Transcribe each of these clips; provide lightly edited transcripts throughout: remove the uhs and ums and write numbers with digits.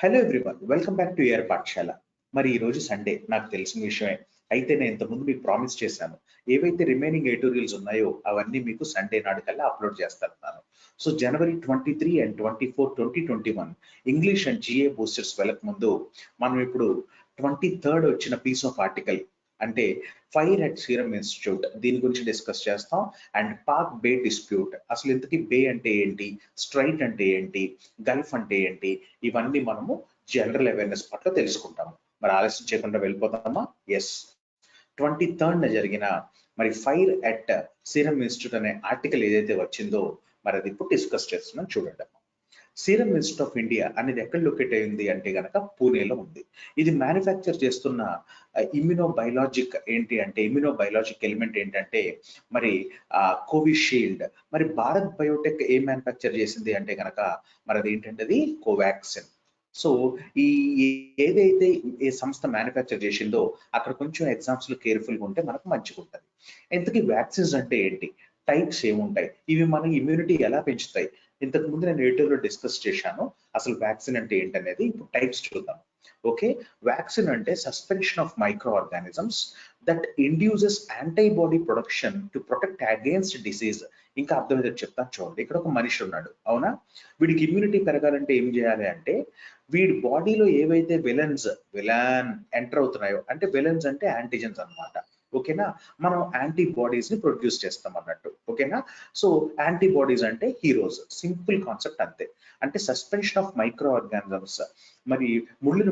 Hello everyone, welcome back to your పాఠశాల. మరి ఈ రోజు సండే, నాకు తెలిసిన విషయమే. అయితే నేను ఇంతకుముందు మీకు ప్రామిస్ చేశాను, ఏవైతే రిమైనింగ్ ఎడిటోరియల్స్ ఉన్నాయో అవన్నీ మీకు సండే నాడు కల్లా అప్లోడ్ చేస్తాను. So January 23 and 24 2021 English and GA boosters వెళ్ళక ముందు మనం ఇప్పుడు 23rd వచ్చిన పీస్ ఆఫ్ ఆర్టికల్ అంటే ఫైర్ అట్ సీరం ఇన్స్టిట్యూట్, దీని గురించి డిస్కస్ చేస్తాం. అండ్ పాక్ బే డిస్ప్యూట్, అసలు ఇంతకీ బే అంటే ఏంటి, స్ట్రైట్ అంటే ఏంటి, గల్ఫ్ అంటే ఏంటి, ఇవన్నీ మనము జనరల్ అవేర్నెస్ పట్ల తెలుసుకుంటాము. మరి ఆలస్యం చేయకుండా వెళ్ళిపోతామా? ఎస్, 23rd జరిగిన మరి ఫైర్ అట్ సీరం ఇన్స్టిట్యూట్ అనే ఆర్టికల్ ఏదైతే వచ్చిందో మరి అది ఇప్పుడు డిస్కస్ చేస్తున్నాం. చూడండి, సీరం ఇన్స్టిట్యూట్ ఆఫ్ ఇండియా అనేది ఎక్కడ లొకేట్ అయింది అంటే గనక పూణేలో ఉంది. ఇది మ్యానుఫ్యాక్చర్ చేస్తున్న ఇమ్యునోబయాలజిక్ ఏంటి అంటే ఇమ్యునోబయాలజిక్ ఎలిమెంట్ ఏంటంటే మరి కోవిషీల్డ్. మరి భారత్ బయోటెక్ ఏ మ్యానుఫ్యాక్చర్ చేసింది అంటే గనక మరి అది ఏంటంటే అది కోవాక్సిన్. సో ఈ ఏదైతే ఏ సంస్థ మ్యానుఫ్యాక్చర్ చేసిందో అక్కడ కొంచెం ఎగ్జామ్స్ లో కేర్ఫుల్గా ఉంటే మనకు మంచిగా ఉంటుంది. ఇంతకీ వ్యాక్సిన్స్ అంటే ఏంటి, టైప్స్ ఏముంటాయి, ఇవి మన ఇమ్యూనిటీ ఎలా పెంచుతాయి, ఇంతకు ముందు నేను ఎడిటోర్లో డిస్కస్ చేశాను. అసలు వ్యాక్సిన్ అంటే ఏంటనేది ఇప్పుడు టైప్స్ చూద్దాం. ఓకే, వ్యాక్సిన్ అంటే suspension of micro organisms that induces antibody production to protect against disease. ఇంకా అర్థమైతే చెప్తాను చూడండి. ఇక్కడ ఒక మనిషి ఉన్నాడు, అవునా? వీడికి ఇమ్యూనిటీ పెరగాలంటే ఏం చేయాలి అంటే వీడి బాడీలో ఏవైతే విలన్ ఎంటర్ అవుతున్నాయో, అంటే విలన్స్ అంటే యాంటీజెన్స్ అన్నమాట. ఓకేనా, మనం యాంటీబాడీస్ ని ప్రొడ్యూస్ చేస్తాం అన్నట్టు. ఓకేనా, సో యాంటీబాడీస్ అంటే హీరోస్, సింపుల్ కాన్సెప్ట్ అంతే. అంటే సస్పెన్షన్ ఆఫ్ మైక్రో ఆర్గానిజమ్స్, మరి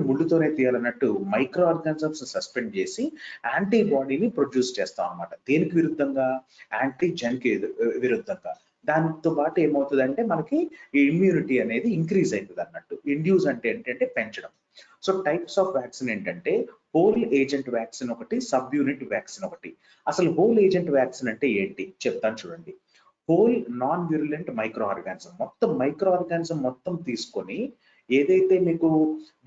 ముళ్ళుతోనే తీయాలన్నట్టు మైక్రో ఆర్గానిజమ్స్ సస్పెండ్ చేసి యాంటీబాడీని ప్రొడ్యూస్ చేస్తాం అన్నమాట. దేనికి విరుద్ధంగా? యాంటీజెన్ కి విరుద్ధంగా. దాంతో పాటు ఏమవుతుందంటే మనకి ఇమ్యూనిటీ అనేది ఇంక్రీజ్ అవుతుంది అన్నట్టు. ఇండ్యూస్ అంటే ఏంటంటే పెంచడం. సో టైప్స్ ఆఫ్ వ్యాక్సిన్ ఏంటంటే హోల్ ఏజెంట్ వ్యాక్సిన్ ఒకటి, సబ్ యూనిట్ వ్యాక్సిన్ ఒకటి. అసలు హోల్ ఏజెంట్ వ్యాక్సిన్ అంటే ఏంటి చెప్తాను చూడండి. Whole non virulent micro organism, మొత్తం మైక్రో ఆర్గానిజం మొత్తం తీసుకొని ఏదైతే మీకు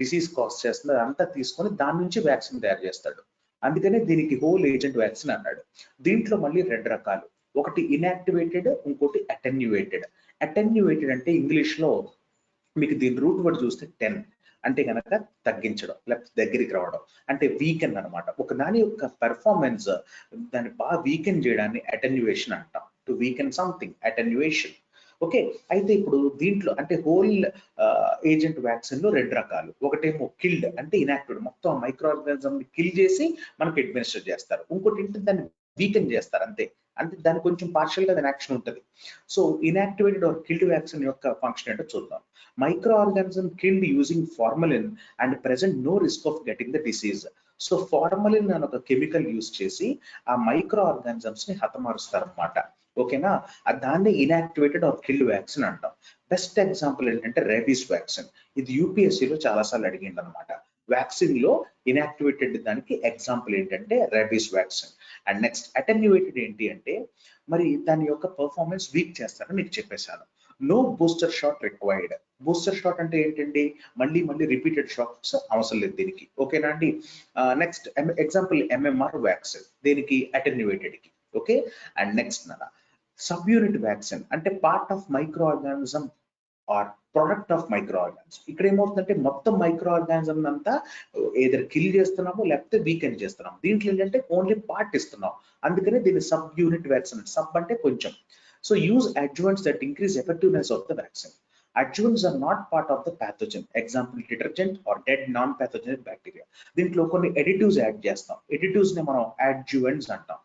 డిసీజ్ కాజ్ చేస్తుందో అదంతా తీసుకొని దాని నుంచి వ్యాక్సిన్ తయారు చేస్తాడు. అందుకనే దీనికి హోల్ ఏజెంట్ వ్యాక్సిన్ అన్నాడు. దీంట్లో మళ్ళీ రెండు రకాలు, ఒకటి ఇన్యాక్టివేటెడ్, ఇంకోటి అటెన్యువేటెడ్. అటెన్యువేటెడ్ అంటే ఇంగ్లీష్ లో మీకు దీని రూట్ వర్డ్ చూస్తే 10 అంటే కనుక తగ్గించడం లేకపోతే దగ్గరికి రావడం, అంటే వీకెన్ అనమాట. ఒక దాని యొక్క పెర్ఫార్మెన్స్ దాన్ని బాగా వీకెన్ చేయడాన్ని అటెన్యువేషన్ అంటాం. To weaken something, attenuation. Okay, అయితే ఇప్పుడు దీంట్లో అంటే హోల్ ఏజెంట్ వ్యాక్సిన్ లో రెండు రకాలు. ఒకటేమో కిల్డ్ అంటే ఇనాక్టివ్, మొత్తం మైక్రో ఆర్గానిజం ని కిల్ చేసి మనకి అడ్మినిస్టర్ చేస్తారు. ఇంకోటి ఏంటి, దాన్ని వీకెన్ చేస్తారు అంతే. అంటే దానికి కొంచెం పార్షియల్ గా దాని యాక్షన్ ఉంటుంది. So inactivated or killed vaccine యొక్క ఫంక్షన్ ఏంటో చూద్దాం. Micro organism killed using formalin and present no risk of getting the disease. So formalin అనే ఒక కెమికల్ యూజ్ చేసి ఆ మైక్రో ఆర్గానిజమ్స్ ని హతమారుస్తారు అనమాట. ఓకేనా, దాన్ని ఇన్యాక్టివేటెడ్ ఆర్ కిల్డ్ వ్యాక్సిన్ అంటాం. బెస్ట్ ఎగ్జాంపుల్ ఏంటంటే రేబీస్ వ్యాక్సిన్. ఇది యూపీఎస్సీలో చాలాసార్లు అడిగింది అనమాట. వ్యాక్సిన్ లో ఇన్యాక్టివేటెడ్ దానికి ఎగ్జాంపుల్ ఏంటంటే రేబీస్ వ్యాక్సిన్. అండ్ నెక్స్ట్ అటెన్యువేటెడ్ ఏంటి అంటే మరి దాని యొక్క పర్ఫార్మెన్స్ వీక్ చేస్తారని మీకు చెప్పేశాను. No booster shot required. Booster shot అంటే ఏంటండి, మళ్ళీ రిపీటెడ్ షాట్స్ అవసరం లేదు దీనికి. ఓకేనా అండి. నెక్స్ట్ ఎగ్జాంపుల్ ఎంఎంఆర్ వ్యాక్సిన్, దీనికి అటెన్యువేటెడ్ కి. Okay, and next subunit vaccine అంటే part of microorganism or product of microorganism. ఇక్కడ ఏమవుతుందంటే మొత్తం మైక్రో ఆర్గానిజం అంతా ఏదైనా కిల్ చేస్తున్నాము లేకపోతే వీకెండ్ చేస్తున్నాము. దీంట్లో ఏంటంటే ఓన్లీ పార్ట్ ఇస్తున్నాం, అందుకనే దీన్ని సబ్ యూనిట్ వ్యాక్సిన్. సబ్ అంటే కొంచెం. So use adjuvants that increase effectiveness of the vaccine. Adjuvants are not part of the pathogen. Example, detergent or dead non-pathogenic bacteria. దీంట్లో కొన్ని ఎడిటివ్స్ యాడ్ చేస్తాం. ఎడిటివ్స్ ని మనం adjuvants అంటాం.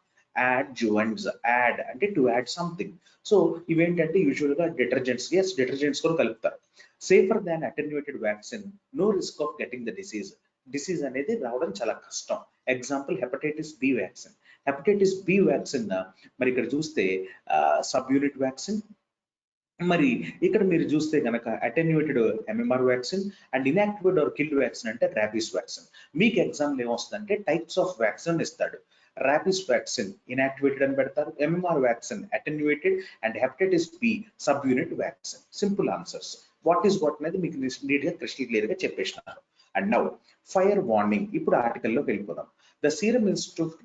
adjuvants, యాడ్ అంటే to add something. So ఇవేంటంటే usual గా detergents కూడా కలుపుతారు. Safer than attenuated vaccine, no risk of getting the disease అనేది రావడం చాలా కష్టం. Example hepatitis B vaccine. Hepatitis B vaccine మరి ఇక్కడ చూస్తే సబ్ యూనిట్ వ్యాక్సిన్. మరి ఇక్కడ మీరు చూస్తే కనుక attenuated MMR vaccine and inactivated or killed vaccine అంటే ర్యాబీస్ వ్యాక్సిన్. మీకు ఎగ్జామ్ ఏమొస్తుందంటే టైప్స్ ఆఫ్ వ్యాక్సిన్ ఇస్తాడు. ర్యాబీస్ వ్యాక్సిన్ ఇన్యాక్టివేటెడ్ అని పెడతారు, MMR vaccine attenuated, and hepatitis B subunit vaccine. Simple answers. What is what అనేది మీకు neat గా crystal clear గా చెప్పేసినారు. And now fire warning. ఇప్పుడు ఆర్టికల్లోకి వెళ్ళిపోదాం. ద సీరం ఇన్స్టిట్యూట్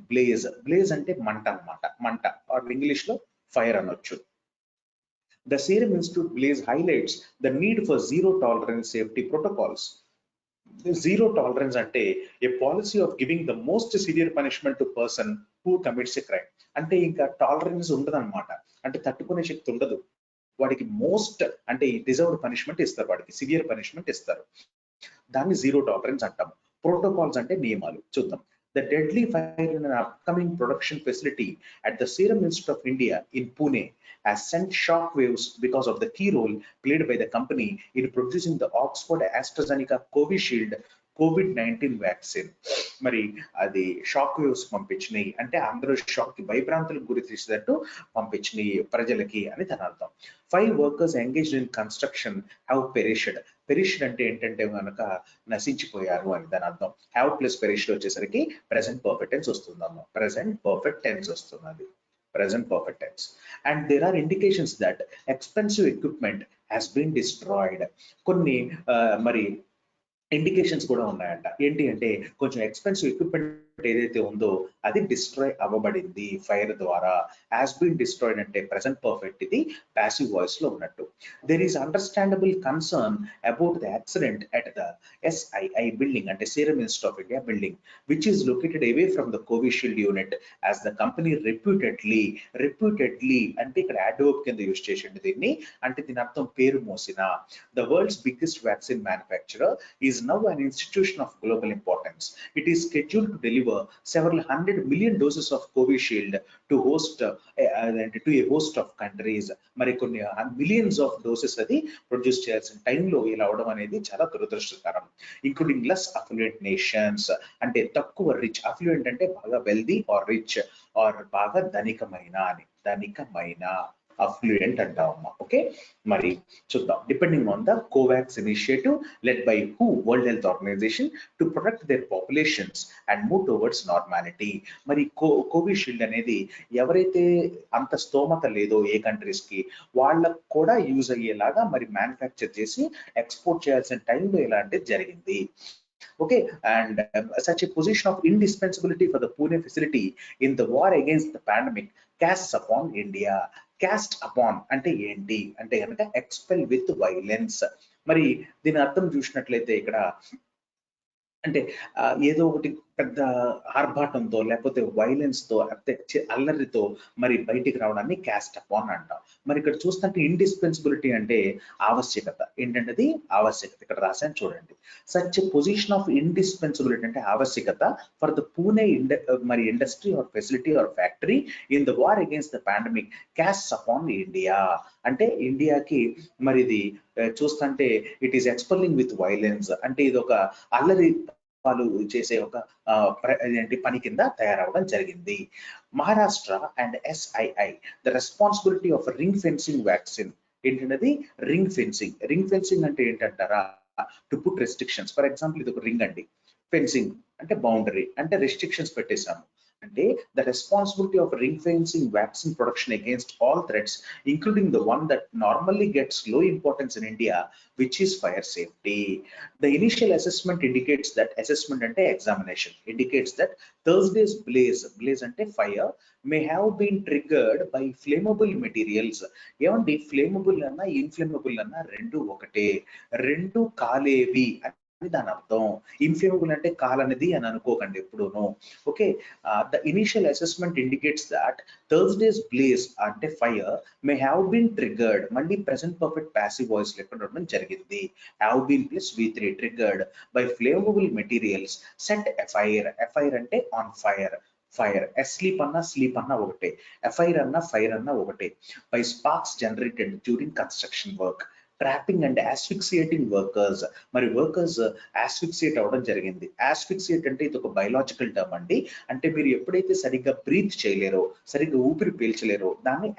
బ్లేజ్ అంటే మంట అన్నమాట. మంట ఆర్ ఇంగ్లీష్ లో ఫైర్ అనొచ్చు. The Serum Institute blaze highlights the need for zero tolerance safety protocols. Zero tolerance అంటే a policy of giving the most severe punishment to person who commits a crime. అంటే ఇంకా tolerance ఉండదన్నమాట, అంటే తట్టుకునే శక్తి ఉండదు వాడికి. మోస్ట్ అంటే డిజర్వ్డ్ పనిష్మెంట్ ఇస్తారు, వాడికి సివియర్ పనిష్మెంట్ ఇస్తారు. దాన్ని జీరో టాలరెన్స్ అంటాం. ప్రోటోకాల్స్ అంటే నియమాలు చూద్దాం. The deadly fire in an upcoming production facility at the Serum Institute of India in Pune has sent shock waves because of the key role played by the company in producing the Oxford AstraZeneca Covishield COVID-19 vaccine. మరి అది shock waves పంపించినాయి అంటే అందరూ shock కి భయభ్రాంతులకు గురి చేసేటట్టు పంపించినాయి ప్రజలకి అని దాని అర్థం. 5 workers engaged in construction have perished. Perished అంటే ఏంటంటే కనుక నశించిపోయారు అని దాని అర్థం. హ్యావ్ ప్లస్ పెరిష్డ్ వచ్చేసరికి ప్రెసెంట్ పర్ఫెక్ట్ టెన్స్ వస్తుందమ్మా, ప్రెసెంట్ పర్ఫెక్ట్ టెన్స్ వస్తున్నది, present perfect tense. And there are indications that expensive equipment has been destroyed. కొన్ని మరి ఇండికేషన్స్ కూడా ఉన్నాయంట. ఏంటి అంటే కొంచెం ఎక్స్పెన్సివ్ ఎక్విప్మెంట్ ఏదైతే ఉందో అది డిస్ట్రాయ్ అవ్వబడింది ఫైర్ ద్వారా. హ్యాస్ బీన్ డిస్ట్రాయిడ్ అంటే ప్రెసెంట్ పర్ఫెక్ట్, ఇది ప్యాసివ్ వాయిస్ లో ఉన్నట్టు. There is understandable concern about the accident at the SII building అంటే Serum Institute of India building which is located away from the Covishield unit as the company reputedly అంటే ఇక్కడ Adobe కింద use చేసిండు దీన్ని, అంటే దీని అర్థం పేరు మోసిన. The world's biggest vaccine manufacturer is now an institution of global importance. It is scheduled to deliver several 100 million doses of Covishield to a host of countries. మరి కొన్ని మిలియన్స్ ఆఫ్ డోసెస్ అది ప్రొడ్యూస్ చేయాల్సిన టైంలో ఇలా అవడం అనేది చాలా దురదృష్టకరం. ఇంక్లూడింగ్ లెస్ అఫ్లూయెంట్ నేషన్స్ అంటే తక్కువ రిచ్, అఫ్లూయెంట్ అంటే బాగా వెల్దీ ఆర్ రిచ్ ఆర్ బాగా ధనికమైన అని, ధనికమైన అఫ్లూయెంట్ అంటామమ్మా. ఓకే, మరి చూద్దాం. Depending on the COVAX initiative led by హూ, world health organization, to protect their populations and move towards normality. మరి కోవిషీల్డ్ అనేది ఎవరైతే అంత స్తోమత లేదో ఏ కంట్రీస్ కి వాళ్ళకు కూడా యూజ్ అయ్యేలాగా మరి మ్యానుఫ్యాక్చర్ చేసి ఎక్స్పోర్ట్ చేయాల్సిన టైంలో ఇలాంటిది జరిగింది. Okay, and such a position of indispensability for the Pune facility in the war against the pandemic casts upon India. Cast upon అంటే ఏంటి అంటే కనుక ఎక్స్పెల్ విత్ వైలెన్స్. మరి దీని అర్థం చూసినట్లయితే ఇక్కడ అంటే ఏదో ఒకటి పెద్ద ఆర్భాటంతో లేకపోతే వైలెన్స్ తో అల్లరితో మరి బయటికి రావడాన్ని క్యాస్ట్ అపాన్ అంటాం. మరి ఇక్కడ చూస్తుంటే ఇండిస్పెన్సిబిలిటీ అంటే ఆవశ్యకత, ఏంటంటే అది ఆవశ్యకత. ఇక్కడ రాశాను చూడండి. సచ్ పొజిషన్ ఆఫ్ ఇండిస్పెన్సిబిలిటీ అంటే ఆవశ్యకత ఫర్ ద పూణే మరి industry or facility or factory in the war against the pandemic cast upon India. అంటే ఇండియాకి మరి ఇది చూస్తుంటే it is expelling with violence అంటే ఇది ఒక అల్లరి వాళ్ళు చేసే ఒక పని కింద తయారవడం జరిగింది. Maharashtra and SII the responsibility of ring fencing vaccine. ఏంటంటే రింగ్ ఫెన్సింగ్. రింగ్ ఫెన్సింగ్ అంటే ఏంటంటారా, to put restrictions. For example ఇది ఒక రింగ్ అండి, ఫెన్సింగ్ అంటే బౌండరీ అంటే రెస్ట్రిక్షన్స్ పెట్టేశాము. అంటే the responsibility of ring fencing vaccine production against all threats including the one that normally gets low importance in India, which is fire safety. The initial assessment indicates that ante examination indicates that Thursday's blaze ante fire may have been triggered by flammable materials. ఏమండి flammable అన్నా inflammable అన్నా రెండు ఒకటే, రెండు కాలేవి దాని అర్థం. Inflammable అంటే కాలనిది అని అనుకోకండి ఎప్పుడూను. Okay, the initial assessment indicates that Thursday's blaze అంటే fire may have been triggered. మళ్ళీ ప్రెసెంట్ పర్ఫెక్ట్ ప్యాసివ్ వాయిస్ లెక్కడం జరిగింది. Have been plus V3 triggered by flammable materials set afire. Afire అంటే ఆన్ ఫైర్. ఫైర్ స్లీప్ అన్నా ఒకటే, afire అన్నా fire అన్నా ఒకటే. By sparks generated during construction work. Trapping and asphyxiating workers. మరి వర్కర్స్ ఆస్ఫిక్సియేట్ అవడం జరిగింది. ఆస్ఫిక్సియేట్ అంటే ఇది ఒక బయలాజికల్ టర్మ్ అండి. అంటే మీరు ఎప్పుడైతే సరిగ్గా బ్రీత్ చేయలేరో, సరిగ్గా ఊపిరి పీల్చలేరో దాన్ని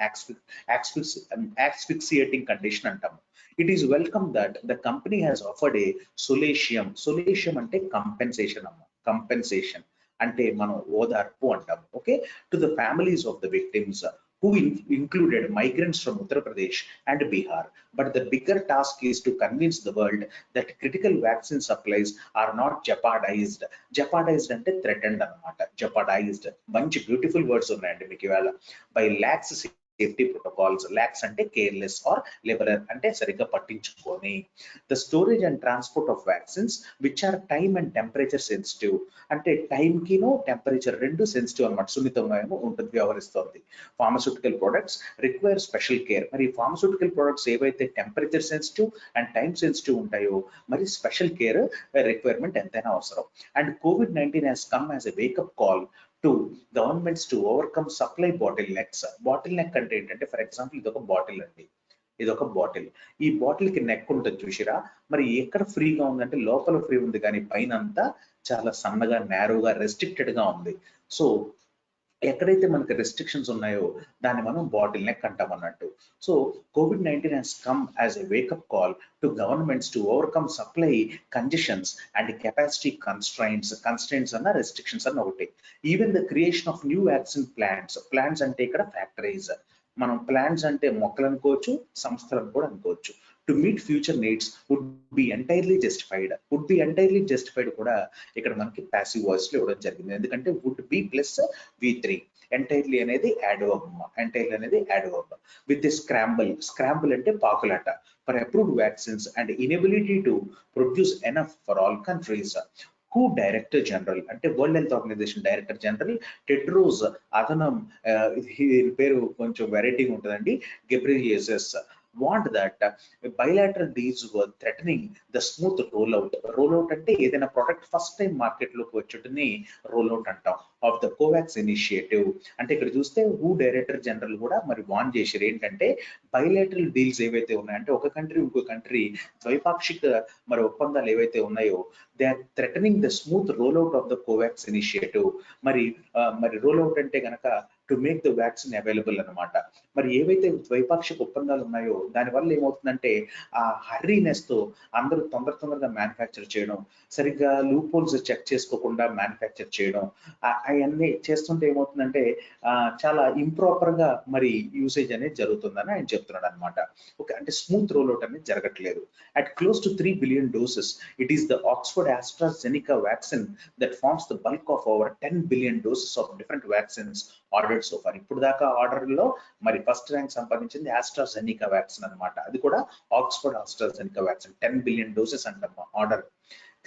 ఆస్ఫిక్సియేటింగ్ కండిషన్ అంటాము. It is welcome that the company has offered a solatium. Solatium అంటే కంపెన్సేషన్ అమ్మ, కంపెన్సేషన్ అంటే మనం ఓదార్పు అంటాం. Okay, to the families of the victims who included migrants from Uttar Pradesh and Bihar. But the bigger task is to convince the world that critical vaccine supplies are not jeopardized. Jeopardized ante threatened anamata. Jeopardized. Bunch beautiful words ఉన్నాయండి మీకు ఇవాళ. By lax safety protocols. Lax అంటే careless or liberal అంటే సరిగ్గా పట్టించుకొని. The storage and transport of vaccines which are time and temperature sensitive అంటే టైంకిను temperature రెండు సెన్సిటివ్ అనమాట, సున్నితంగా ఉంటుంది వ్యవహరిస్తుంది. Pharmaceutical products require special care. మరి ఫార్మస్యూటికల్ ప్రొడక్ట్స్ ఏవైతే temperature sensitive and time sensitive ఉంటాయో మరి స్పెషల్ కేర్ రిక్వైర్మెంట్ ఎంతైనా అవసరం. And COVID-19 has come as a wake-up call to governments to overcome supply bottlenecks. Bottleneck అంటే ఏంటంటే ఫర్ ఎగ్జాంపుల్ ఇది ఒక బాటిల్ అండి, ఇది ఒక బాటిల్. ఈ బాటిల్ కి నెక్ ఉంటుంది చూసిరా, మరి ఎక్కడ ఫ్రీగా ఉందంటే లోపల ఫ్రీ ఉంది కానీ పైన అంతా చాలా సన్నగా నేరోగా రెస్ట్రిక్టెడ్ గా ఉంది. సో ఎక్కడైతే మనకి రెస్ట్రిక్షన్స్ ఉన్నాయో దాన్ని మనం బాటిల్ నెక్ అంటాం అన్నట్టు. So COVID-19 has come as a wake-up call to governments to overcome supply congestions and capacity constraints అన్న restrictions అన్న ఒకటి. Even the creation of new vaccine plants అంటే ఇక్కడ ఫ్యాక్టరీస్. మనం ప్లాంట్స్ అంటే మొక్కలు అనుకోవచ్చు, సంస్థలను కూడా అనుకోవచ్చు. To meet future needs would be entirely justified కూడా ఇక్కడ మనకి ప్యాసివ్ వాయిస్ లో ఇవ్వడం జరిగింది. ఎందుకంటే would be plus V3 entirely అనేది యాడ్వర్బ్ విత్ ది స్క్రాంబుల్ అంటే పాకులాట for approved vaccines and inability to produce enough for all countries. హూ డైరెక్టర్ జనరల్ అంటే World health Organization director general Tedros Adhanom, పేరు కొంచెం వెరైటీగా ఉంటుందండి, గెబ్రియేసస్ want that bilateral deals were threatening the smooth rollout అంటే ఏదైనా ప్రోడక్ట్ ఫస్ట్ టైం మార్కెట్ లోకి వచ్చేటని rollout అంటాం ఆఫ్ ద కోవాక్స్ ఇనిషియేటివ్. అంటే ఇక్కడ చూస్తే హూ డైరెక్టర్ జనరల్ కూడా మరి వార్న్ చేశారు ఏంటంటే బైలాటరల్ డీల్స్ ఏవైతే ఉన్నాయంటే ఒక కంట్రీ ఇంకో కంట్రీ ద్వైపాక్షిక మరి ఒప్పందాలు ఏవైతే ఉన్నాయో they are threatening the smooth rollout of the COVAX initiative. మరి రోల్అవుట్ అంటే కనుక to make the vaccine available అనమాట. మరి ఏవైతే ద్వైపాక్షిక ఒప్పందాలు ఉన్నాయో దానివల్ల ఏమవుతుందంటే ఆ హర్రీనెస్ తో అందరూ తొందరగా మ్యానుఫ్యాక్చర్ చేయడం, సరిగ్గా లూప్ హోల్స్ చెక్ చేసుకోకుండా మ్యానుఫ్యాక్చర్ చేయడం, అవన్నీ చేస్తుంటే ఏమవుతుందంటే చాలా ఇంప్రాపర్ గా మరి యూసేజ్ అనేది జరుగుతుందని ఆయన చెప్తున్నాడు అనమాట. ఓకే, అంటే స్మూత్ రోల్అవుట్ అనేది జరగట్లేదు. At close to 3 billion doses, it is the Oxford AstraZeneca vaccine that forms the bulk of over 10 billion doses of different vaccines ordered so far. ఇప్పుడు దాకా ఆర్డర్ లో మరి ఫస్ట్ ర్యాంక్ సంపాదించింది AstraZeneca vaccine అనమాట. అది కూడా Oxford AstraZeneca vaccine 10 billion doses అంటమ్మా order.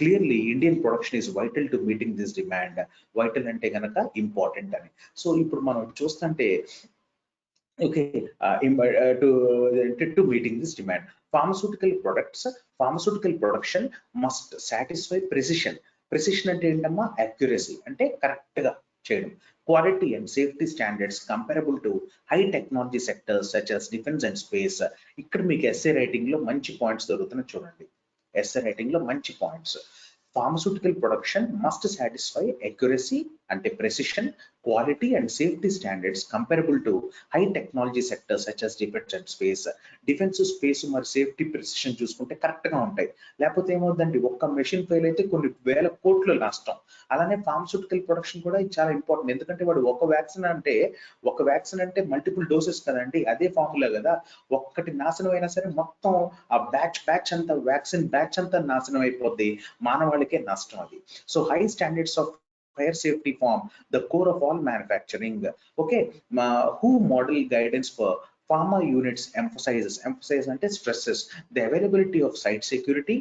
Clearly Indian production is vital to meeting this demand. Vital అంటే కనుక ఇంపార్టెంట్ అని. సో ఇప్పుడు మనం చూస్తుంటే okay, to meeting this demand pharmaceutical production must satisfy precision అంటే ఏంటమ్మా అక్యురసీ అంటే కరెక్ట్ గా చేయడం, quality and safety standards comparable to high technology sectors such as defense and space. ఇక్కడ మీకు ఎస్ఏ రైటింగ్ లో మంచి పాయింట్స్ దొరుకుతున్నాయి చూడండి. ఎస్ఏ రైటింగ్ లో మంచి points. Pharmaceutical production must satisfy accuracy and precision, quality and safety standards comparable to high technology sectors such as defense and space. Defense space మరి safety precision చూసుకుంటే correct గా ఉంటాయి. లేకపోతే ఏమవుతుందండి, ఒక్క మెషిన్ ఫెయిల్ అయితే కొన్ని వేల కోట్ల నష్టం. అలానే ఫార్మస్యూటికల్ ప్రొడక్షన్ కూడా ఇది చాలా ఇంపార్టెంట్. ఎందుకంటే వాడు ఒక వ్యాక్సిన్ అంటే మల్టిపుల్ డోసెస్ కదండి, అదే ఫార్ములా కదా. ఒక్కటి నాశనం అయినా సరే మొత్తం ఆ బ్యాచ్ అంతా వ్యాక్సిన్ బ్యాచ్ అంతా నాశనం అయిపోద్ది, మానవాళికే నష్టం అది. So high standards of fire safety form the core of all manufacturing. Okay, who model guidance for pharma units emphasize అంటే stresses the availability of site security,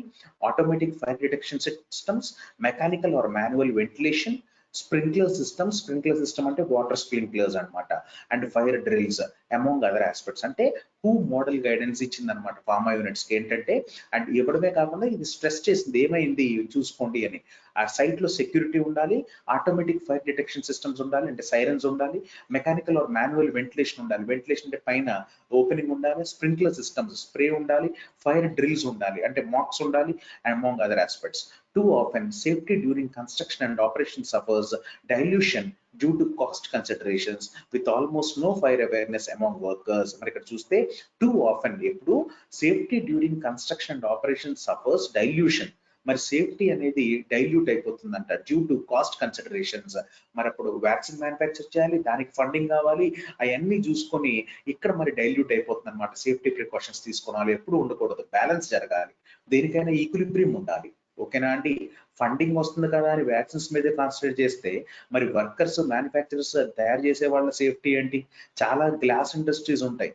automatic fire detection systems, mechanical or manual ventilation, sprinkler system అంటే water sprinklers అనమాట, and fire drills among other aspects. అంటే who model guidance ఇచ్చింది అనమాట pharma units కి ఏంటంటే, and ఇవ్వడమే కాకుండా ఇది స్ట్రెస్ చేసింది ఏమైంది చూసుకోండి అని. ఆ సైట్ లో సెక్యూరిటీ ఉండాలి, ఆటోమేటిక్ ఫైర్ డిటెక్షన్ సిస్టమ్స్ ఉండాలి అంటే సైరన్స్ ఉండాలి, మెకానికల్ ఆర్ మాన్యువల్ వెంటిలేషన్ ఉండాలి, వెంటిలేషన్ అంటే పైన ఓపెనింగ్ ఉండాలి, స్ప్రింక్లర్ సిస్టమ్స్ స్ప్రే ఉండాలి, ఫైర్ డ్రిల్స్ ఉండాలి అంటే మాక్స్ ఉండాలి, and among other aspects. Too often, safety during construction and operation suffers dilution due to cost considerations with almost no fire awareness among workers. మరి ఇక్కడ చూస్తే too often ఎప్పుడు safety during construction and operation suffers dilution. మరి safety అనేది dilute అయిపోతుందంట due to cost considerations. మరి అప్పుడు vaccine manufacture చేయాలి, దానికి ఫండింగ్ కావాలి, అవన్నీ చూసుకొని ఇక్కడ మరి డైల్యూట్ అయిపోతుంది అనమాట. సేఫ్టీ ప్రికాషన్స్ తీసుకోవాలి, ఎప్పుడు ఉండకూడదు, బ్యాలెన్స్ జరగాలి, దేనికైనా ఈక్విలిబ్రియం ఉండాలి. ఓకేనా అండి. ఫండింగ్ వస్తుంది కదా అని వ్యాక్సిన్స్ మీదే కాన్సన్ట్రేట్ చేస్తే మరి వర్కర్స్, మ్యానుఫ్యాక్చరర్స్ తయారు చేసే వాళ్ళ సేఫ్టీ ఏంటి? చాలా గ్లాస్ ఇండస్ట్రీస్ ఉంటాయి.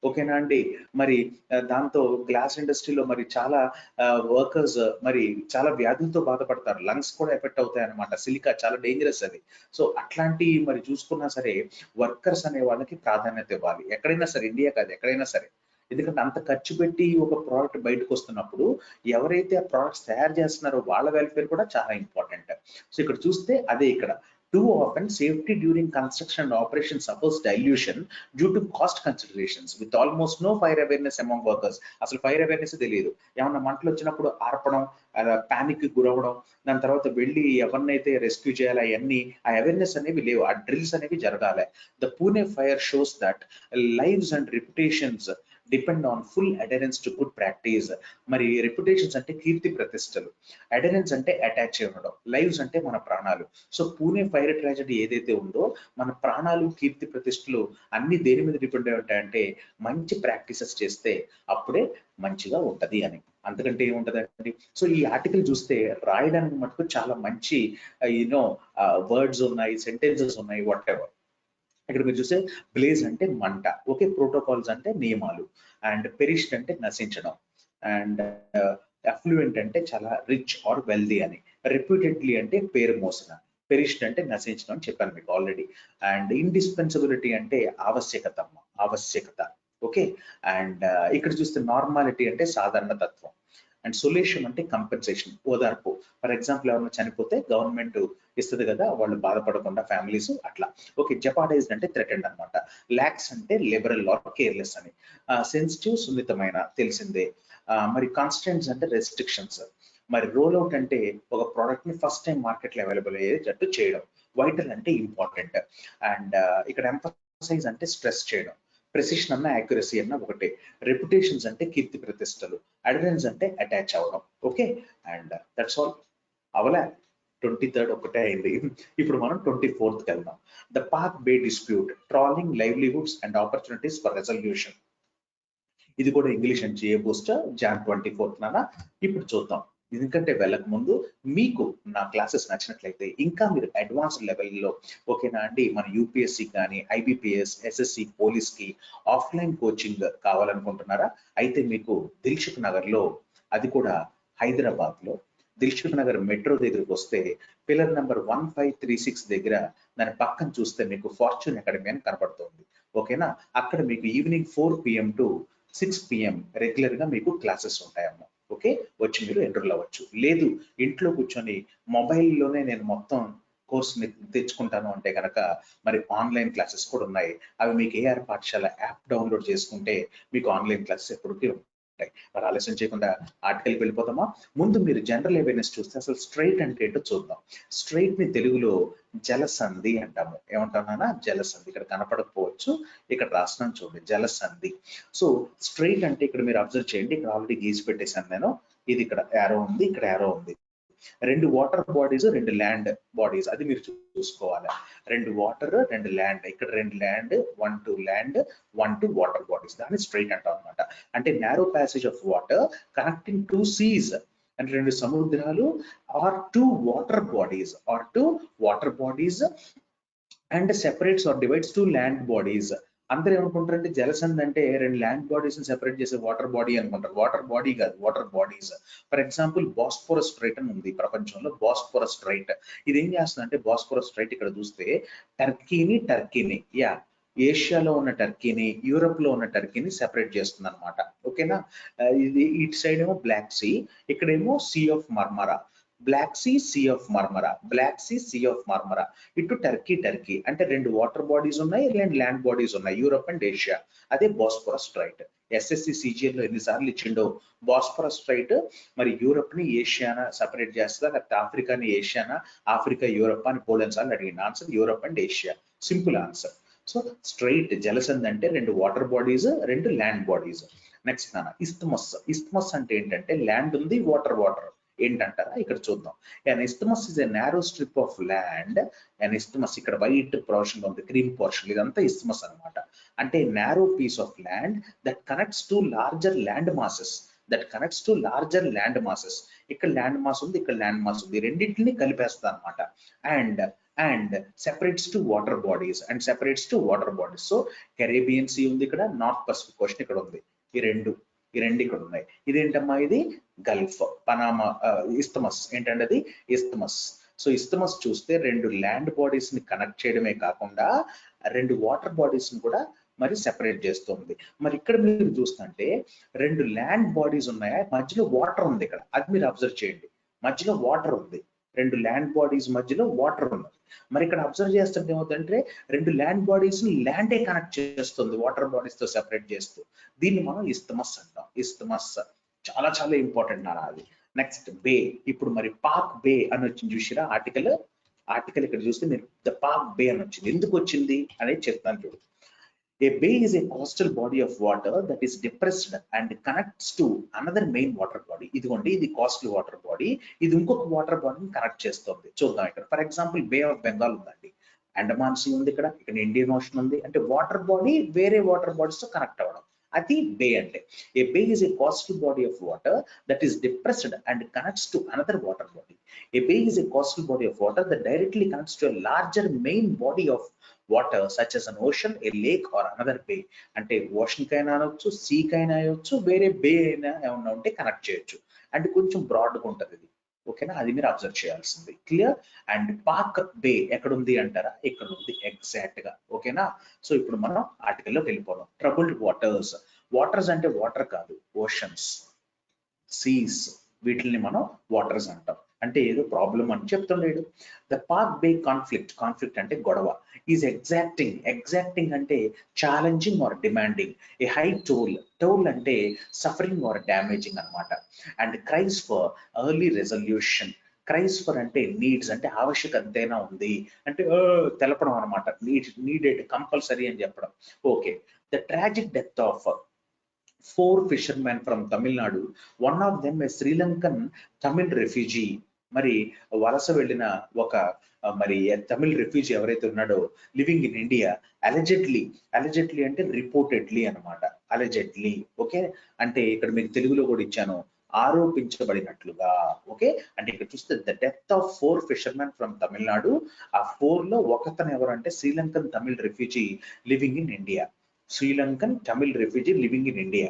ఓకేనా అండి. మరి దాంతో గ్లాస్ ఇండస్ట్రీలో మరి చాలా వర్కర్స్ మరి చాలా వ్యాధులతో బాధపడతారు. లంగ్స్ కూడా ఎఫెక్ట్ అవుతాయన్నమాట. సిలికా చాలా డేంజరస్ అది. సో అట్లాంటి మరి చూసుకున్నా సరే వర్కర్స్ అనే వాళ్ళకి ప్రాధాన్యత ఇవ్వాలి. ఎక్కడైనా సరే, ఇండియా కాదు ఎక్కడైనా సరే. ఎందుకంటే అంత ఖర్చు పెట్టి ఒక ప్రోడక్ట్ బయటకు వస్తున్నప్పుడు ఎవరైతే ఆ ప్రోడక్ట్స్ తయారు చేస్తున్నారో వాళ్ళ వెల్ఫేర్ కూడా చాలా ఇంపార్టెంట్. సో ఇక్కడ చూస్తే అదే ఇక్కడ. Too often, safety during construction and operation suffers dilution due to cost considerations with almost no fire awareness among workers. అసలు ఫైర్ అవేర్నెస్ తెలియదు. ఏమన్నా మంటలు వచ్చినప్పుడు ఆర్పడం, పానిక్ గురవడం, దాని తర్వాత వెళ్ళి ఎవరినైతే రెస్క్యూ చేయాలి అవన్నీ ఆ అవేర్నెస్ అనేవి లేవు. ఆ డ్రిల్స్ అనేవి జరగాలి. The Pune fire shows that lives and reputations depend on full adherence to good practice. మరి రెప్యుటేషన్స్ అంటే కీర్తి ప్రతిష్టలు, అడెరెన్స్ అంటే అటాచ్ అవ్వడం, లైవ్స్ అంటే మన ప్రాణాలు. సో పూణే ఫైర్ ట్రాజడీ ఏదైతే ఉందో మన ప్రాణాలు, కీర్తి ప్రతిష్టలు అన్ని దేని మీద డిపెండ్ అయి ఉంటాయంటే మంచి ప్రాక్టీసెస్ చేస్తే అప్పుడే మంచిగా ఉంటది అని. అంతకంటే ఏముంటదండి. సో ఈ ఆర్టికల్ చూస్తే రాయడానికి మటుకు చాలా మంచి యూనో వర్డ్స్ ఉన్నాయి, సెంటెన్సెస్ ఉన్నాయి, వాట్ ఎవర్. ఇక్కడ మీరు చూస్తే బ్లేజ్ అంటే మంట, ఓకే, ప్రోటోకాల్స్ అంటే నియమాలు, అండ్ పెరిష్డ్ అంటే నశించడం, అండ్ అఫ్లూయెంట్ అంటే చాలా రిచ్ ఆర్ వెల్దీ అని, రెప్యూటెడ్లీ అంటే పేరు మోసిన, పెరిష్డ్ అంటే నశించడం అని చెప్పాను మీకు ఆల్రెడీ, అండ్ ఇండిస్పెన్సిబిలిటీ అంటే ఆవశ్యకత, ఆవశ్యకత, ఓకే. అండ్ ఇక్కడ చూస్తే నార్మాలిటీ అంటే సాధారణ తత్వం, అండ్ సొల్యూషన్ అంటే కంపెన్సేషన్, ఓదార్పు. ఫర్ ఎగ్జాంపుల్ ఎవరైనా చనిపోతే గవర్నమెంట్ ఇస్తుంది కదా, వాళ్ళు బాధపడకుండా ఫ్యామిలీస్ అట్లా. ఓకే, జపాడైజ్డ్ అంటే థ్రెటెండ్ అనమాట, లాక్స్ అంటే లిబరల్ ఆర్ కేర్లెస్ అని, సెన్సిటివ్ సున్నితమైన తెలిసిందే, మరి కాన్స్టెంట్స్ అంటే రెస్ట్రిక్షన్స్, మరి రోల్ అవుట్ అంటే ఒక ప్రోడక్ట్ ని ఫస్ట్ టైం మార్కెట్ లో అవైలబుల్ అయ్యేటట్టు చేయడం, వైటల్ అంటే ఇంపార్టెంట్, అండ్ ఇక్కడ ఎంఫసైజ్ అంటే స్ట్రెస్ చేయడం, ప్రెసిషన్ అన్న యాక్యురసీ అన్న ఒకటే, రెప్యుటేషన్స్ అంటే కీర్తి ప్రతిష్టలు, అడరెన్స్ అంటే అటాచ్ అవ్వడం, ఓకే. And that's all. అవలా 23rd ఒకటే అయింది. ఇప్పుడు మనం 24th వెళ్దాం. The Palk Bay dispute, trawling livelihoods and opportunities for resolution. ఇది కూడా ఇంగ్లీష్ అండ్ జిఏ బూస్టర్ జాన్ 24th నానా. ఇప్పుడు చూద్దాం. ఎందుకంటే వెళ్ళక ముందు మీకు నా క్లాసెస్ నచ్చినట్లయితే ఇంకా మీరు అడ్వాన్స్ లెవెల్లో, ఓకేనా అండి, మన యూపీఎస్సి కానీ ఐబిపిఎస్, ఎస్ఎస్సి, పోలీస్కి ఆఫ్లైన్ కోచింగ్ కావాలనుకుంటున్నారా? అయితే మీకు దిల్సుఖ్ నగర్లో, అది కూడా హైదరాబాద్లో దిల్సుఖ్ నగర్ మెట్రో దగ్గరికి వస్తే పిల్లర్ నెంబర్ 1536 దగ్గర దాని పక్కన చూస్తే మీకు ఫార్చ్యూన్ అకాడమీ అని కనపడుతుంది, ఓకేనా. అక్కడ మీకు evening 4 PM to 6 PM regular గా మీకు క్లాసెస్ ఉంటాయమ్మా, ఓకే. వచ్చి మీరు ఎన్రోల్ అవ్వచ్చు. లేదు ఇంట్లో కూర్చొని మొబైల్లోనే నేను మొత్తం కోర్స్ తెచ్చుకుంటాను అంటే కనుక మరి ఆన్లైన్ క్లాసెస్ కూడా ఉన్నాయి. అవి మీకు ఏఆర్ పాఠశాల యాప్ డౌన్లోడ్ చేసుకుంటే మీకు ఆన్లైన్ క్లాసెస్ ఎప్పటికీ ఉంటాయి. మరి ఆలస్యం చేయకుండా ఆర్టికల్కి వెళ్ళిపోతామా. ముందు మీరు జనరల్ అవేర్నెస్ చూస్తే అసలు స్ట్రైట్ అంటే ఏంటో చూద్దాం. స్ట్రైట్ ని తెలుగులో జలసంధి అంటాము. ఏమంటానా? జలసంధి. ఇక్కడ కనపడకపోవచ్చు, ఇక్కడ రాస్తున్నాను చూడండి, జలసంధి. సో స్ట్రైట్ అంటే ఇక్కడ మీరు అబ్జర్వ్ చేయండి, ఇక్కడ ఆల్రెడీ గీసి పెట్టేశాను నేను. ఇది ఇక్కడ యారో ఉంది, ఇక్కడ యారో ఉంది. రెండు వాటర్ బాడీస్, రెండు ల్యాండ్ బాడీస్, అది మీరు చూసుకోవాలి. రెండు వాటర్, రెండు ల్యాండ్, ఇక్కడ రెండు land, 1 to land, 1 to water bodies, దాన్ని స్ట్రైట్ అంటాం అనమాట. అంటే narrow passage of water connecting two seas, అంటే రెండు సముద్రాలు, or two water bodies, and separates or divides two land bodies. అందరూ ఏమనుకుంటారంటే జలసంధి అంటే రెండు ల్యాండ్ బాడీస్ ని సెపరేట్ చేసే వాటర్ బాడీ అనుకుంటారు. వాటర్ బాడీ కాదు, water bodies. For example బాస్ఫోరస్ straight అని ఉంది ప్రపంచంలో, బాస్ఫోరస్ స్ట్రైట్. ఇది ఏం చేస్తుందంటే బాస్ఫోరస్ స్ట్రైట్ ఇక్కడ చూస్తే టర్కీని ఏషియాలో ఉన్న టర్కీని, యూరోప్ లో ఉన్న టర్కీని సెపరేట్ చేస్తుంది అనమాట, ఓకేనా. ఇది ఇటు సైడ్ ఏమో బ్లాక్ సీ, ఇక్కడేమో Sea of Marmara, Black Sea, Sea of Marmara, Black Sea, Sea of Marmara. ఇటు టర్కీ అంటే రెండు వాటర్ బాడీస్ ఉన్నాయి, రెండు ల్యాండ్ బాడీస్ ఉన్నాయి, యూరోప్ అండ్ ఏషియా. అదే బాస్ఫోరస్ స్ట్రైట్. ఎస్ఎస్సి సిజిఎల్ లో ఎన్నిసార్లు ఇచ్చిండో. బాస్ఫోరస్ స్ట్రైట్ మరి యూరోప్ ని ఏషియానా సెపరేట్ చేస్తుందా, లేకపోతే ఆఫ్రికాని ఏషియానా, ఆఫ్రికా యూరోప్ అని పోలెన్ సార్లు అడిగింది. Answer Europe and Asia, simple answer. So strait జలసంధి అంటే రెండు వాటర్ బాడీస్, రెండు ల్యాండ్ బాడీస్. నెక్స్ట్ నాన్న ఇస్త్మస్ అంటే ఏంటంటే ల్యాండ్ ఉంది, వాటర్ ఏంటంటారా, ఇక్కడ చూద్దాం. an isthmus is a narrow strip of land. an isthmus ఇక్కడ వైట్ పోర్షన్ ఉంది, క్రీమ్ పోర్షన్, ఇదంతా isthmus అన్నమాట. అంటే narrow piece of land that connects to larger land masses. ఇక్కడ ల్యాండ్ మాస్ ఉంది, ఇక్కడ ల్యాండ్ మాస్ ఉంది, రెండింటిని కలిపేస్తా అనమాట. And and separates two water bodies and separates two water bodies. So Caribbean sea ఉంది ఇక్కడ, నార్త్ పసిఫిక్ ఓషన్ ఇక్కడ ఉంది. ఈ రెండు ఇక్కడ ఉన్నాయి. ఇదేంటమ్మా, ఇది గల్ఫ్, పనామా, ఇస్తమస్. ఏంటంటే అది ఇస్తమస్. సో ఇస్తమస్ చూస్తే రెండు ల్యాండ్ బాడీస్ ని కనెక్ట్ చేయడమే కాకుండా రెండు వాటర్ బాడీస్ ని కూడా మరి సెపరేట్ చేస్తుంది. మరి ఇక్కడ మీరు చూస్తుంటే రెండు ల్యాండ్ బాడీస్ ఉన్నాయా, మధ్యలో వాటర్ ఉంది ఇక్కడ, అది మీరు అబ్జర్వ్ చేయండి. మధ్యలో వాటర్ ఉంది, రెండు ల్యాండ్ బాడీస్ మధ్యలో వాటర్ ఉన్నది. మరి ఇక్కడ అబ్జర్వ్ చేస్తుంటే ఏమవుతుందంటే రెండు ల్యాండ్ బాడీస్ ని ల్యాండే కనెక్ట్ చేస్తుంది వాటర్ బాడీస్ తో సెపరేట్ చేస్తూ. దీన్ని మనం ఇస్తమస్ అంటాం. ఇస్తమస్ చాలా చాలా ఇంపార్టెంట్ నాన్న అది. నెక్స్ట్ బే. ఇప్పుడు మరి పాక్ బే అని వచ్చింది చూసిరా ఆర్టికల్ ఇక్కడ చూస్తే మీరు ద పాక్ బే అని వచ్చింది. ఎందుకు వచ్చింది అనేది చెప్తాను చూడు. A bay is a coastal body of water that is depressed and connects to another main water body. ఇదిగోండి, ఇది కోస్టల్ వాటర్ బాడీ, ఇది ఇంకొక వాటర్ బాడీని కనెక్ట్ చేస్తుంది. చూద్దాం ఇక్కడ. For example bay of Bengal ఉందండి, అండమాన్ సీ ఉంది, ఇక్కడ ఇండియన్ ఓషన్ ఉంది. అంటే వాటర్ బాడీ వేరే వాటర్ బాడీస్ తో కనెక్ట్ అవ్వడం, అది బే అంటే. A bay is a coastal body of water that is depressed and connects to another water body. A bay is a coastal body of water that directly connects to a larger main body of water such as an ocean, a lake or another bay. అంటే ocean కైనా అనొచ్చు, see కైనా అయ్యొచ్చు, వేరే బే అయినా ఏమన్నా ఉంటే connect చేయొచ్చు. అంటే కొంచెం బ్రాడ్గా ఉంటుంది ఇది. ఓకేనా, అది మీరు అబ్జర్వ్ చేయాల్సింది. క్లియర్. అండ్ పాక్ బే ఎక్కడుంది అంటారా, ఇక్కడ ఉంది ఎగ్జాక్ట్ గా. ఓకేనా. సో ఇప్పుడు మనం ఆర్టికల్లోకి వెళ్ళిపోదాం. Troubled waters. వాటర్స్ అంటే వాటర్ కాదు, ఓషన్స్, సీస్, వీటిని మనం వాటర్స్ అంటాం. అంటే ఏదో ప్రాబ్లం అని చెప్తుండేడు. ద పాక్ బే కాన్ఫ్లిక్ట్ అంటే గొడవ. ఈజ్ ఎగ్జాక్టింగ్ అంటే challenging or demanding a high toll అంటే సఫరింగ్ ఆర్ డ్యామేజింగ్ అనమాట. And cries for early resolution. Cries for అంటే నీడ్స్, అంటే ఆవశ్యకత ఉంది అంటే తెలపడం అనమాట. నీడెడ్, కంపల్సరీ అని చెప్పడం. Okay. The tragic death of 4 fishermen from Tamil Nadu, one of them a Sri Lankan Tamil refugee. మరి వలస వెళ్ళిన ఒక మరి తమిళ్ రెఫ్యూజీ ఎవరైతే ఉన్నాడో, లివింగ్ ఇన్ ఇండియా, అలెజెడ్లీ అంటే రిపోర్టెడ్లీ అనమాట. అలెజెడ్లీ. ఓకే. అంటే ఇక్కడ మీకు తెలుగులో కూడా ఇచ్చాను, ఆరోపించబడినట్లుగా. ఓకే. అంటే ఇక్కడ చూస్తే the death of 4 fishermen from Tamil Nadu. ఆ 4 లో ఒకతను ఎవరంటే Sri Lankan Tamil refugee living in India. Sri Lankan Tamil refugee living in India.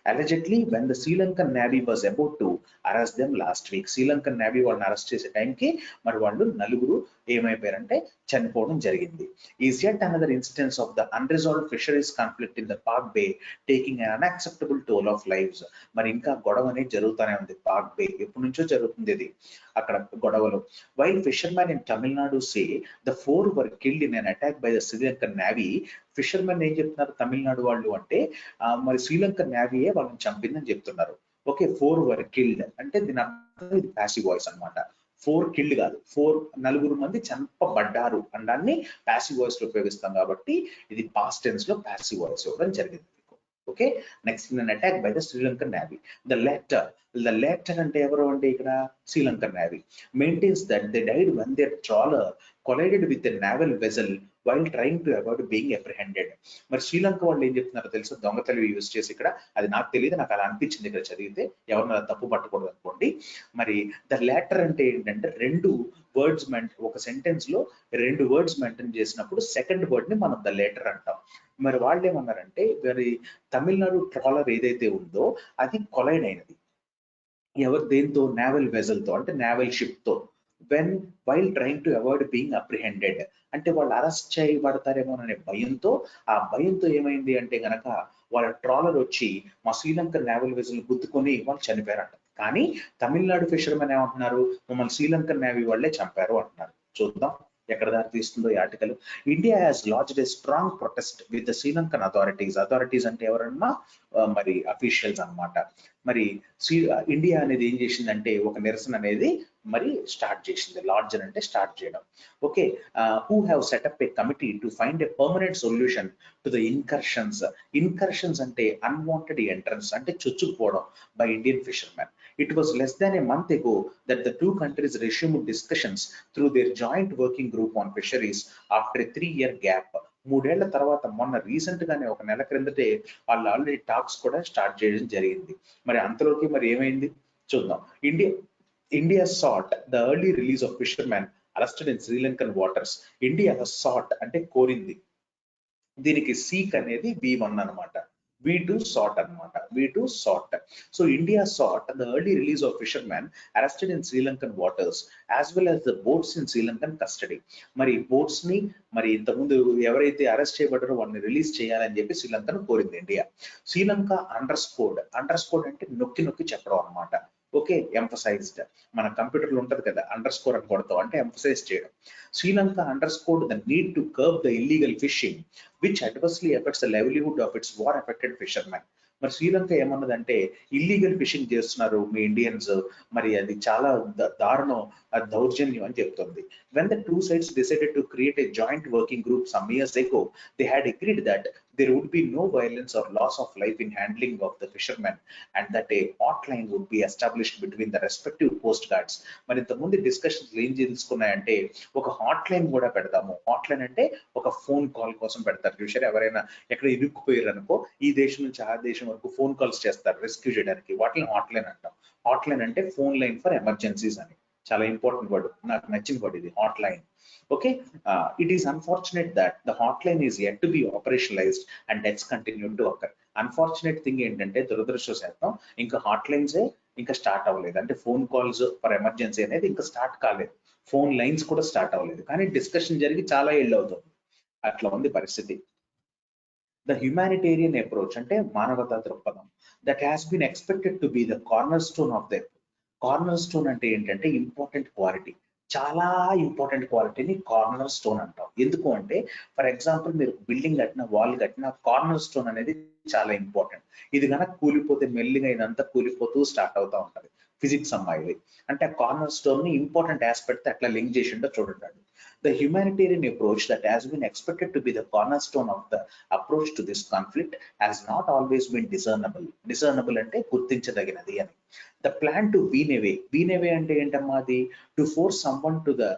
Allegedly, when the Sri Lankan Navy was about to arrest them last week, Sri Lankan Navy వాళ్ళని arrest చేసే టైంకి మరి వాళ్ళు నలుగురు ఏమైపోయారంటే చనిపోవడం జరిగింది. Is yet another instance of the unresolved fisheries conflict in the Park Bay taking an unacceptable toll of lives. మరి ఇంకా గొడవ అనేది జరుగుతూనే ఉంది పాక్ బే. ఎప్పటి నుంచో జరుగుతుంది ఇది అక్కడ గొడవలు. While fishermen in Tamil Nadu say the 4 were killed in an attack by the Sri Lankan Navy, fishermen ఏం చెప్తున్నారు తమిళనాడు వాళ్ళు అంటే మరి శ్రీలంకన్ నేవీయే వాళ్ళని చంపిందని చెప్తున్నారు. ఓకే. 4 were killed అంటే దీని అర్థం ఇది ప్యాసివ్ వాయిస్ అనమాట. 4 killed కాదు, 4 మంది చంపబడ్డారు అనడాన్ని ప్యాసివ్ వాయిస్ లో ఉపయోగిస్తాం కాబట్టి ఇది పాస్ట్ టెన్స్ లో ప్యాసివ్ వాయిస్ ఇవ్వడం జరిగింది. Okay. Next in attack by the Sri Lankan navy. The letter అంటే ఎవరు అంటే ఇక్కడ Sri Lankan navy maintains that they died when their trawler collided with a naval vessel while trying to avoid being apprehended. మరి శ్రీలంక వాళ్ళు ఏం చెప్తున్నారో తెలుసు, దొంగతలివి యూజ్ చేసి ఇక్కడ. అది నాకు తెలియదు, నాకు అలా అనిపించింది ఇక్కడ చదివితే, ఎవరిని తప్పు పట్టకూడదు అనుకోండి. మరి ద లెటర్ అంటే ఏంటంటే 2 words ఒక సెంటెన్స్ లో 2 words మెయింటైన్ చేసినప్పుడు సెకండ్ వర్డ్ ని మనం ద లెటర్ అంటాం. మరి వాళ్ళు ఏమన్నారంటే మరి తమిళనాడు ట్రాలర్ ఏదైతే ఉందో అది కొలైడ్ అయినది. దేంతో? నేవల్ వెజల్ తో, అంటే నేవల్ షిప్ తో. While trying to avoid being apprehended అంటే వాళ్ళు అరెస్ట్ చేయబడతారేమో అనే భయంతో, ఆ భయంతో ఏమైంది అంటే గనక వాళ్ళ ట్రాలర్ వచ్చి మా శ్రీలంకన్ నేవల్ వెజల్ గుద్దుకొని వాళ్ళు చనిపోయారంట. కానీ తమిళనాడు ఫిషర్మెన్ ఏమంటున్నారు, మమ్మల్ని శ్రీలంకన్ నేవీ వాళ్ళే చంపారు అంటున్నారు. చూద్దాం ఎక్కడ దారి తీస్తుందో ఈ article. India has lodged a strong protest with the Sri Lankan authorities అంటే ఎవరన్నా మరి అఫీషియల్స్ అన్నమాట. మరి ఇండియా అనేది ఏం చేసిందంటే ఒక నిరసన అనేది మరి స్టార్ట్ చేసింది. లాడ్జ్ అంటే స్టార్ట్ చేయడం. Okay. Who have set up a committee to find a permanent solution to the incursions అంటే అన్వాంటెడ్ ఎంట్రన్స్ అంటే చొచ్చుకుపోవడం by Indian fishermen. It was less than a month ago that the 2 countries resumed discussions through their joint working group on fisheries after a 3-year gap. 3 ఏళ్ల తర్వాత మొన్న recent గానే ఒక నెల క్రిందటే వాళ్ళు ఆల్రెడీ టాక్స్ కూడా స్టార్ట్ చేయడం జరిగింది. మరి అంతలోకి మరి ఏమైంది చూద్దాం. India sought the early release of fishermen arrested in Sri Lankan waters. India sought అంటే కోరింది. దీనికి సీక్ అనేది V1 అనమాట. V2 sought అనమాట. V2 sought. So India sought the early release of fishermen arrested in Sri Lankan waters as well as the boats in Sri Lankan custody. మరి boats ని మరి ఇంతకుముందు ఎవరైతే అరెస్ట్ చేయబడ్డారో వాళ్ళని రిలీజ్ చేయాలని చెప్పి శ్రీలంకను కోరింది ఇండియా. శ్రీలంక అండర్ స్కోర్డ్ అంటే నొక్కి నొక్కి చెప్పడం అనమాట. Okay, emphasised. మన కంప్యూటర్లో ఉంటది కదా అండర్ స్కోర్ అని కొడతాం అంటే ఎంఫసైజ్ చేయడం. Sri Lanka under scored the need to curb the illegal fishing which adversely affects the livelihood of its war affected fishermen. మరి శ్రీలంక ఏమన్నదంటే ఇల్లీగల్ ఫిషింగ్ చేస్తున్నారు మీ ఇండియన్స్, మరి అది చాలా దారుణం, దౌర్జన్యం అని చెప్తుంది. When the two sides decided to create a joint working group some years ago, they had agreed that there would be no violence or loss of life in handling of the fishermen and that a hotline would be established between the respective coast guards. మరి ఇంతకుముందు discussions ఏం చేసుకున్నాయంటే ఒక hot line కూడా పెడదాము. Hot line అంటే ఒక phone call కోసం పెడతారు చూసారు. ఎవరైనా ఎక్కడ ఇరుక్కుపోయారు అనుకో ఈ దేశం నుంచి ఆ దేశం వరకు ఫోన్ కాల్స్ చేస్తారు రెస్క్యూ చేయడానికి, వాటిని హాట్ లైన్ అంటాం. హాట్ లైన్ అంటే ఫోన్ లైన్ ఫర్ ఎమర్జెన్సీస్ అని. చాలా ఇంపార్టెంట్ వర్డ్, నాకు నచ్చిన వర్డ్ ఇది, hot line. Okay, it is unfortunate that the hotline is yet to be operationalized and deaths continue to occur. Unfortunate thing ఏంటంటే దురదృష్టవశాతం ఇంకా hot lines ఇంకా start అవ్వలేదు. అంటే ఫోన్ కాల్స్ ఫర్ ఎమర్జెన్సీ అనేది ఇంకా స్టార్ట్ కాలేదు, ఫోన్ లైన్స్ కూడా start అవ్వలేదు, కానీ డిస్కషన్ జరిగి చాలా ఏళ్ళు అవుతుంది. అట్లా ఉంది పరిస్థితి. ద హ్యుమానిటేరియన్ అప్రోచ్ అంటే మానవతా దృక్పథం that has been expected to be the cornerstone of the. Cornerstone అంటే ఏంటంటే ఇంపార్టెంట్ క్వాలిటీ, చాలా ఇంపార్టెంట్ క్వాలిటీని కార్నర్ స్టోన్ అంటాం. ఎందుకు అంటే ఫర్ ఎగ్జాంపుల్ మీరు బిల్డింగ్ కట్టిన వాల్ కట్టిన కార్నర్ స్టోన్ అనేది చాలా ఇంపార్టెంట్. ఇది కనుక కూలిపోతే మెల్లిగా ఇదంతా కూలిపోతూ స్టార్ట్ అవుతూ ఉంటది. ఫిజిక్స్ అమ్మాయిది అంటే ఆ కార్నర్ స్టోన్ ని ఇంపార్టెంట్ ఆస్పెక్ట్ అట్లా లింక్ చేసిండో చూడండి. The humanitarian approach that has been expected to be the cornerstone of the approach to this conflict has not always been discernible. Discernible అంటే గుర్తించదగినది అని. The plan to wean away అంటే ఏంటమ్మా అది? To force someone to the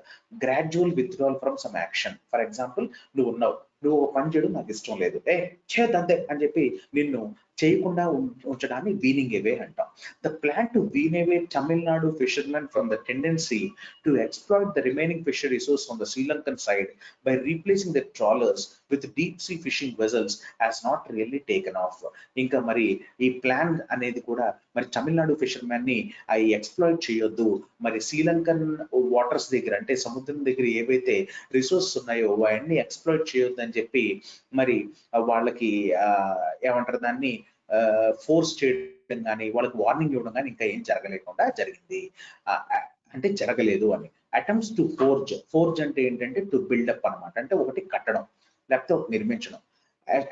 gradual withdrawal from some action. For example, నువ్వు ఉన్నావు, నువ్వు పని చేయడం నాకు ఇష్టం లేదు, చేద్దంతే అని చెప్పి నిన్ను చేయకుండా ఉంచడాన్ని వీనింగ్ అవే అంటాం. The plan to wean away Tamil Nadu fishermen from the tendency to exploit the remaining fishery resource on the Sri Lankan side by replacing the trawlers with deep sea fishing vessels has not really taken off. ఇంకా మరి ఈ plan అనేది కూడా మరి Tamil Nadu fishermen ని అవి exploit చేయొద్దు, మరి శ్రీలంకన్ వాటర్స్ దగ్గర అంటే సముద్రం దగ్గర ఏవైతే రిసోర్స్ ఉన్నాయో అవన్నీ ఎక్స్ప్లాయిట్ చేయొద్దు అని చెప్పి మరి వాళ్ళకి ఏమంటారు దాన్ని ఫోర్స్ చేయడం కానీ వాళ్ళకి వార్నింగ్ ఇవ్వడం కానీ ఇంకా ఏం జరగలేకుండా జరిగింది, అంటే జరగలేదు అని. అటెంప్ట్స్ టు ఫోర్జ్ అంటే ఏంటంటే టు బిల్డప్ అనమాట, అంటే ఒకటి కట్టడం లేకపోతే ఒకటి నిర్మించడం.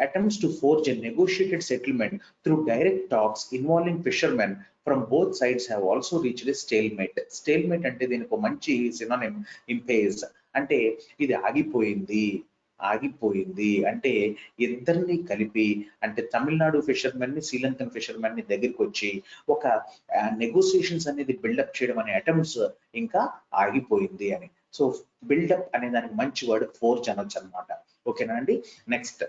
Attempts to forge a negotiated settlement through direct talks involving fishermen from both sides have also reached a stalemate. Stalemate అంటే దీనికి ఒక మంచి సినోనిమ్ ఇంపేజ్, అంటే ఇది ఆగిపోయింది అంటే ఇద్దరిని కలిపి అంటే తమిళనాడు ఫిషర్మెన్ ని శ్రీలంకన్ ఫిషర్మెన్ ని దగ్గరికి వచ్చి ఒక నెగోసియేషన్స్ అనేది బిల్డప్ చేయడం అనే అటెంప్ట్స్ ఇంకా ఆగిపోయింది అని. సో బిల్డప్ అనే దానికి మంచి వర్డ్ ఫోర్జ్ అనొచ్చు అనమాట. ఓకేనా అండి. Next,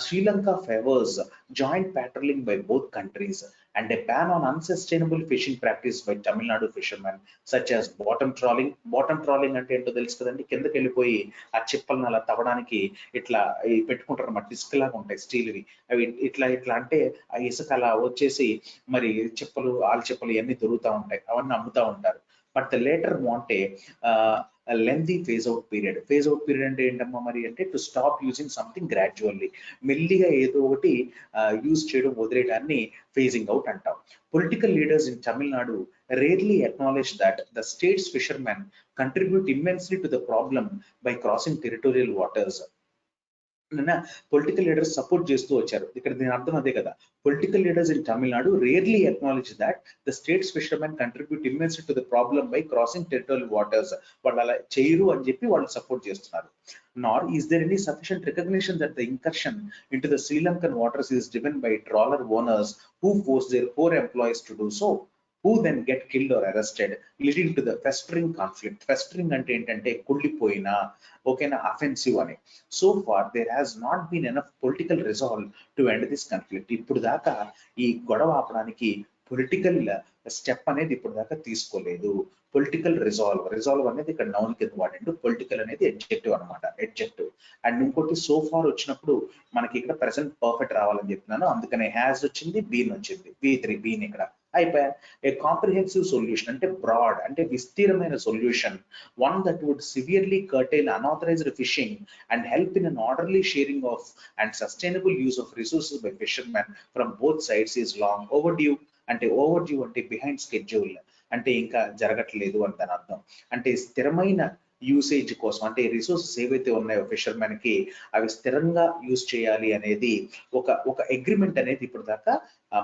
Sri Lanka favours joint patrolling by both countries and a ban on unsustainable fishing practice by Tamil Nadu fishermen such as bottom trawling. Bottom trawling అంటే ఏంటో తెలుసు కదండి, కిందకి వెళ్ళిపోయి ఆ చిప్పలను అలా తవ్వడానికి ఇట్లా పెట్టుకుంటారు అన్నమాట, డిస్క్ లాగా ఉంటాయి స్టీల్వి, అవి ఇట్లా ఇట్లా అంటే ఆ ఇసుక అలా వచ్చేసి మరి చిప్పలు ఆలు చిప్పలు ఇవన్నీ దొరుకుతూ ఉంటాయి, అవన్నీ అమ్ముతూ ఉంటారు. But the later want a lengthy phase out period. Phase out period అంటే ఏంటమ్మా మరి అంటే to stop using something gradually, మెల్లిగా ఏదో ఒకటి యూజ్ చేయడం వదిలేయడాన్ని ఫేజింగ్ అవుట్ అంటాం. Political leaders in Tamil Nadu rarely acknowledge that the state's fishermen contribute immensely to the problem by crossing territorial waters. Political leaders support చేస్తూ వచ్చారు. ఇక్కడ దీని అర్థం అదే కదా, political leaders in Tamil Nadu rarely acknowledge that the state's fishermen contribute immensely to the problem by crossing territorial waters. వాళ్ళు అలా చేయరు అని చెప్పి వాళ్ళు సపోర్ట్ చేస్తున్నారు. Nor is there any sufficient recognition that the incursion into the Sri Lankan waters is driven by trawler owners who force their core employees to do so, who then get killed or arrested, leading to the festering conflict. Festering అంటే ఏంటంటే కుళ్ళిపోయిన ఓకేనా offensive అని. So far there has not been enough political resolve to end this conflict. ఇప్పుడు దాకా ఈ గొడవ ఆపడానికి పొలిటికల్ స్టెప్ అనేది ఇప్పుడు దాకా తీసుకోలేదు. పొలిటికల్ రిజాల్వ్ అనేది ఇక్కడ నౌన్ కింద వాడిండు, పొలిటికల్ అనేది ఎడ్జెక్టివ్ అనమాట, ఎడ్జెక్టివ్. అండ్ ఇంకోటి సో ఫార్ వచ్చినప్పుడు మనకి ఇక్కడ ప్రెసెంట్ పర్ఫెక్ట్ రావాలని చెప్తున్నాను, అందుకనే హ్యాస్ వచ్చింది, బీన్ వచ్చింది, V3 బీన్ ఇక్కడ అయిపోయా. ఏ కాంప్రిహెన్సివ్ సొల్యూషన్ అంటే బ్రాడ్ అంటే విస్తీర్ణమైన solution, one that would severely curtail unauthorised fishing and help in an orderly sharing of and sustainable use of resources by fishermen from both sides is long overdue. అంటే overdue అంటే behind schedule, అంటే ఇంకా జరగట్లేదు అని దాని అర్థం. అంటే స్థిరమైన యూసేజ్ కోసం, అంటే రిసోర్సెస్ ఏవైతే ఉన్నాయో ఫిషర్మెన్ కి అవి స్థిరంగా యూజ్ చేయాలి అనేది ఒక అగ్రిమెంట్ అనేది ఇప్పుడు దాకా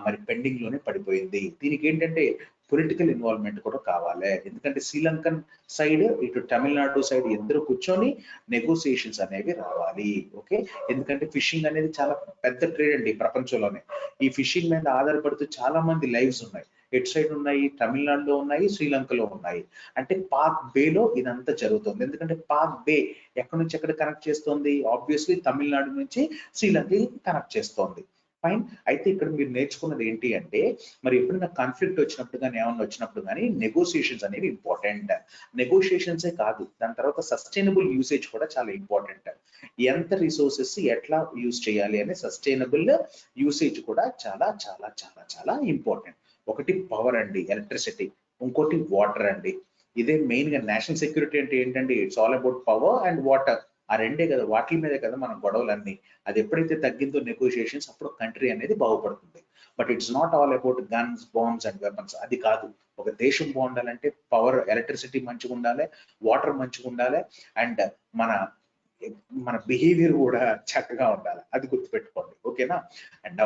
మరి పెండింగ్ లోనే పడిపోయింది. దీనికి ఏంటంటే పొలిటికల్ ఇన్వాల్వ్మెంట్ కూడా కావాలి, ఎందుకంటే శ్రీలంకన్ సైడ్ ఇటు తమిళనాడు సైడ్ ఇద్దరు కూర్చొని నెగోసియేషన్స్ అనేవి రావాలి. ఓకే, ఎందుకంటే ఫిషింగ్ అనేది చాలా పెద్ద ట్రేడ్ అండి ప్రపంచంలోనే. ఈ ఫిషింగ్ మీద ఆధారపడుతూ చాలా మంది లైవ్స్ ఉన్నాయి, ఎటు సైడ్ ఉన్నాయి, తమిళనాడులో ఉన్నాయి, శ్రీలంకలో ఉన్నాయి. అంటే పాక్ బేలో ఇదంతా జరుగుతుంది, ఎందుకంటే పాక్ బే ఎక్కడి నుంచి ఎక్కడ కనెక్ట్ చేస్తుంది, ఆబ్వియస్లీ తమిళనాడు నుంచి శ్రీలంక కనెక్ట్ చేస్తోంది. ఫైన్. అయితే ఇక్కడ మీరు నేర్చుకున్నది ఏంటి అంటే, మరి ఎప్పుడైనా కాన్ఫ్లిక్ట్ వచ్చినప్పుడు కానీ ఏమన్నా వచ్చినప్పుడు కానీ నెగోసియేషన్స్ అనేవి ఇంపార్టెంట్. నెగోసియేషన్సే కాదు, దాని తర్వాత సస్టైనబుల్ యూసేజ్ కూడా చాలా ఇంపార్టెంట్. ఎంత రిసోర్సెస్ ఎట్లా యూజ్ చేయాలి అనే సస్టైనబుల్ యూసేజ్ కూడా చాలా చాలా చాలా చాలా ఇంపార్టెంట్. ఒకటి పవర్ అండి, ఎలక్ట్రిసిటీ, ఇంకోటి వాటర్ అండి. ఇదే మెయిన్ గా నేషనల్ సెక్యూరిటీ అంటే ఏంటంటే it's all about power and water. ఆ రెండే కదా, వాటి మీదే కదా మన గొడవలన్నీ. అది ఎప్పుడైతే తగ్గిందో నెగోషియేషన్స్, అప్పుడు కంట్రీ అనేది బాగుపడుతుంది. But it's not all about guns, bombs and weapons, అది కాదు. ఒక దేశం బాగుండాలంటే పవర్, ఎలక్ట్రిసిటీ మంచిగా ఉండాలి, వాటర్ మంచిగా ఉండాలి, అండ్ మన మన బిహేవియర్ కూడా చక్కగా ఉండాలి, అది గుర్తుపెట్టుకోండి. ఓకేనా? అండ్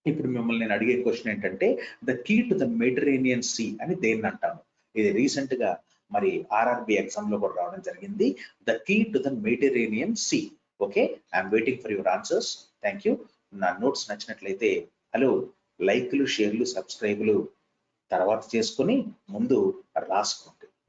ఇప్పుడు మిమ్మల్ని నేను అడిగే క్వశ్చన్ ఏంటంటే, the key to the Mediterranean sea అని దేన్ని అంటాము? ఇది రీసెంట్ గా మరి ఆర్ఆర్బి ఎగ్జామ్ లో కూడా రావడం జరిగింది. The key to the Mediterranean sea. Okay, I'm waiting for your answers. Thank you. నా నోట్స్ నచ్చినట్లయితే హలో లైక్లు, షేర్లు, సబ్స్క్రైబ్లు తర్వాత చేసుకుని ముందు రాసుకోండి.